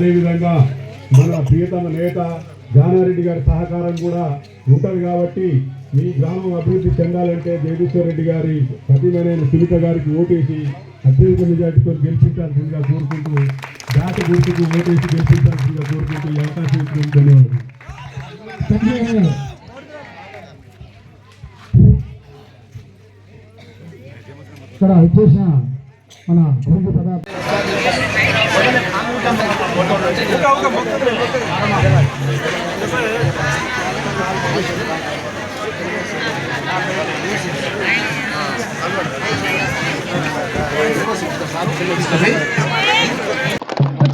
అదేవిధంగా మన ప్రియతమ నేత జానారెడ్డి గారి సహకారం కూడా ఉంటుంది. కాబట్టి మీ గ్రామం అభివృద్ధి చెందాలంటే జగదీశ్వర్ రెడ్డి గారి సతీమణైన సునీత గారికి ఓటేసి అత్యధిక మెజార్టీతో గెలిపించాల్సిందిగా కోరుకుంటూ జాతి గుర్తుకు ఓటేసి గెలిపించాల్సిందిగా కోరుకుంటూ ఈ అవకాశం ఇచ్చిన ధన్యవాదాలు. ఇక్కడ వచ్చేసిన మన అభివృద్ధి పదార్థ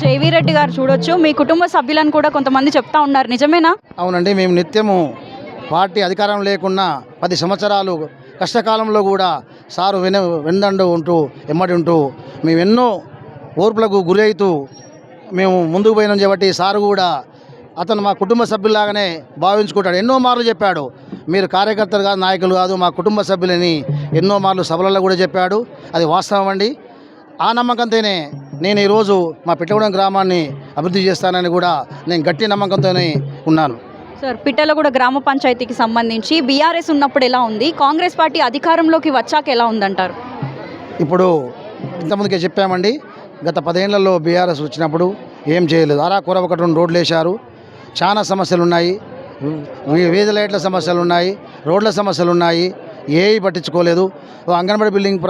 జేవీ రెడ్డి గారు చూడొచ్చు, మీ కుటుంబ సభ్యులను కూడా కొంతమంది చెప్తా ఉన్నారు, నిజమేనా? అవునండి, మేము నిత్యము పార్టీ అధికారం లేకున్నా 10 సంవత్సరాలు కష్టకాలంలో కూడా సారు వెన్నండు ఉంటూ ఎమ్మడి ఉంటూ మేము ఎన్నో ఓర్పులకు గురి అవుతూ మేము ముందుకు పోయినాం. కాబట్టి సారు కూడా అతను మా కుటుంబ సభ్యులాగానే భావించుకుంటాడు. ఎన్నో మార్లు చెప్పాడు, మీరు కార్యకర్తలు కాదు, నాయకులు కాదు, మా కుటుంబ సభ్యులని ఎన్నో మార్లు సభలలో కూడా చెప్పాడు. అది వాస్తవం అండి. ఆ నమ్మకంతోనే నేను ఈరోజు మా పిట్టగూడెం గ్రామాన్ని అభివృద్ధి చేస్తానని కూడా నేను గట్టి నమ్మకంతోనే ఉన్నాను. సార్, పిట్టలగూడ గ్రామ పంచాయతీకి సంబంధించి బీఆర్ఎస్ ఉన్నప్పుడు ఎలా ఉంది, కాంగ్రెస్ పార్టీ అధికారంలోకి వచ్చాక ఎలా ఉందంటారు? ఇప్పుడు ఇంతకుముందుకే చెప్పామండి, గత 10 ఏళ్లలో బీఆర్ఎస్ వచ్చినప్పుడు ఏం చేయలేదు. అరాకొర 1-2 రోడ్లు వేశారు. చాలా సమస్యలు ఉన్నాయి, వీధి లైట్ల సమస్యలు ఉన్నాయి, రోడ్ల సమస్యలు ఉన్నాయి, ఏవి పట్టించుకోలేదు. అంగన్వాడీ బిల్డింగ్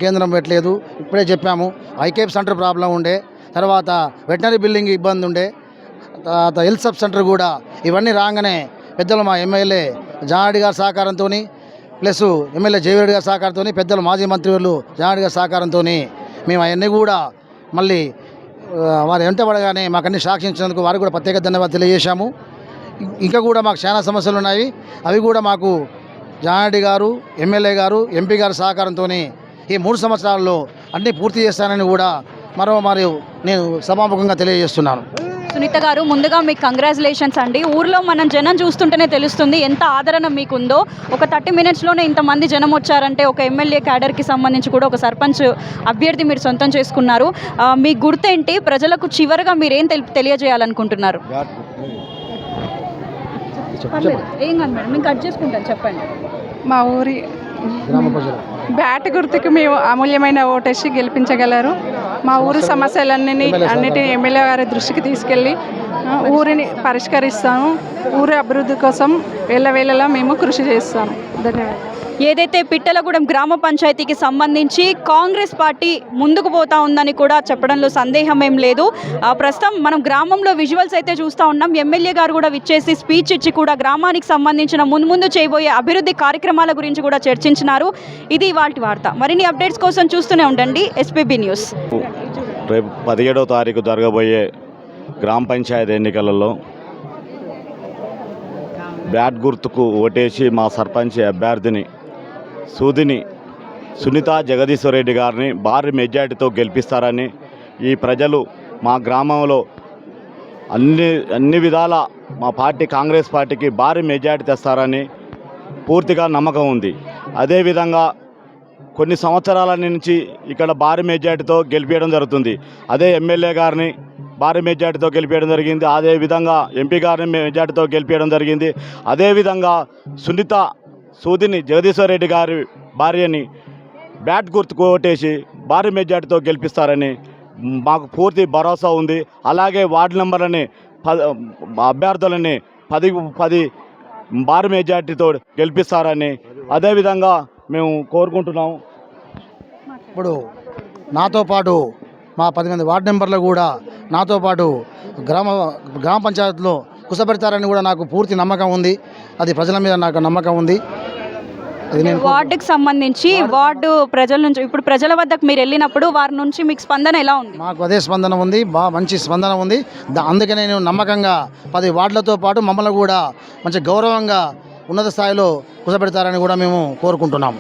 కేంద్రం పెట్టలేదు. ఇప్పుడే చెప్పాము, ఐకేప్ సెంటర్ ప్రాబ్లం ఉండే, తర్వాత వెటనరీ బిల్డింగ్ ఇబ్బంది ఉండే, తర్వాత హెల్త్ సబ్ సెంటర్ కూడా. ఇవన్నీ రాగానే పెద్దలు మా ఎమ్మెల్యే జానారెడ్డి గారి సహకారంతో ప్లస్ ఎమ్మెల్యే జేవీరెడ్డి గారి సహకారంతో, పెద్దలు మాజీ మంత్రివర్యులు జానారెడ్డి గారి సహకారంతో మేము అవన్నీ కూడా మళ్ళీ వారు వెంట పడగానే మాకు అన్ని సాక్షించినందుకు వారికి కూడా ప్రత్యేక ధన్యవాదాలు తెలియజేశాము. ఇంకా కూడా మాకు చాలా సమస్యలు ఉన్నాయి, అవి కూడా మాకు జానారెడ్డి గారు, ఎమ్మెల్యే గారు, ఎంపీ గారి సహకారంతో ఈ 3 సంవత్సరాల్లో అన్నీ పూర్తి చేస్తానని కూడా మరియు నేను సభాముఖంగా తెలియజేస్తున్నాను. సునీత గారు, ముందుగా మీకు కంగ్రాచులేషన్స్ అండి. ఊర్లో మనం జనం చూస్తుంటేనే తెలుస్తుంది ఎంత ఆదరణ మీకుందో. ఒక 30 మినిట్స్లోనే ఇంతమంది జనం వచ్చారంటే ఒక ఎమ్మెల్యే క్యాడర్కి సంబంధించి కూడా ఒక సర్పంచ్ అభ్యర్థి మీరు సొంతం చేసుకున్నారు. మీ గుర్తేంటి, ప్రజలకు చివరిగా మీరేం తెలియజేయాలనుకుంటున్నారు? ఏం కాదు మేడం, మేము కట్ చేసుకుంటాను, చెప్పండి. మా ఊరి బ్యాట్ గుర్తుకు మేము అమూల్యమైన ఓటేసి గెలిపించగలరు. మా ఊరి సమస్యలన్నిటినీ ఎమ్మెల్యే గారి దృష్టికి తీసుకెళ్ళి ఊరిని పరిష్కరిస్తాము. ఊరి అభివృద్ధి కోసం వేళవేళలా మేము కృషి చేస్తాము. ధన్యవాదాలు. ఏదైతే పిట్టలగూడెం గ్రామ పంచాయతీకి సంబంధించి కాంగ్రెస్ పార్టీ ముందుకు పోతా ఉందని కూడా చెప్పడంలో సందేహం ఏం లేదు. ప్రస్తుతం మనం గ్రామంలో విజువల్స్ అయితే చూస్తూ ఉన్నాం. ఎమ్మెల్యే గారు కూడా విచ్చేసి స్పీచ్ ఇచ్చి కూడా గ్రామానికి సంబంధించిన ముందు చేయబోయే అభివృద్ధి కార్యక్రమాల గురించి కూడా చర్చించినారు. ఇది ఇవాల్టి వార్త. మరిన్ని అప్డేట్స్ కోసం చూస్తూనే ఉండండి ఎస్పీబీ న్యూస్. రేపు 17వ తారీఖు జరగబోయే గ్రామ పంచాయతీ ఎన్నికలలో బ్యాట్ గుర్తుకు ఓటేసి మా సర్పంచ్ అభ్యర్థిని సునీత జగదీశ్వర్ రెడ్డి గారిని భారీ మెజార్టీతో గెలిపిస్తారని, ఈ ప్రజలు మా గ్రామంలో అన్ని విధాల మా పార్టీ కాంగ్రెస్ పార్టీకి భారీ మెజార్టీ తెస్తారని పూర్తిగా నమ్మకం ఉంది. అదేవిధంగా కొన్ని సంవత్సరాల నుంచి ఇక్కడ భారీ మెజార్టీతో గెలిపించడం జరుగుతుంది. అదే ఎమ్మెల్యే గారిని భారీ మెజార్టీతో గెలిపించడం జరిగింది. అదేవిధంగా ఎంపీ గారిని మెజార్టీతో గెలిపించడం జరిగింది. అదేవిధంగా సూదిని జగదీశ్వర్ రెడ్డి గారి భార్యని బ్యాట్ గుర్తుకు ఓటేసి భారీ మెజార్టీతో గెలిపిస్తారని మాకు పూర్తి భరోసా ఉంది. అలాగే వార్డు నెంబర్లని అభ్యర్థులని 10 భారీ మెజార్టీతో గెలిపిస్తారని అదేవిధంగా మేము కోరుకుంటున్నాము. ఇప్పుడు నాతో పాటు మా 10 మంది వార్డు మెంబర్లు కూడా నాతో పాటు గ్రామ పంచాయతీలో కుసపెడతారని కూడా నాకు పూర్తి నమ్మకం ఉంది. అది ప్రజల మీద నాకు నమ్మకం ఉంది. వార్డుకి సంబంధించి వార్డు ప్రజల నుంచి ఇప్పుడు ప్రజల వద్దకు మీరు వెళ్ళినప్పుడు వారి నుంచి మీకు స్పందన ఎలా ఉంది? మాకు అదే స్పందన ఉంది, మంచి స్పందన ఉంది. అందుకే నేను నమ్మకంగా 10 వార్డులతో పాటు మమ్మల్ని కూడా మంచి గౌరవంగా ఉన్నత స్థాయిలో కుసపెడతారని కూడా మేము కోరుకుంటున్నాము.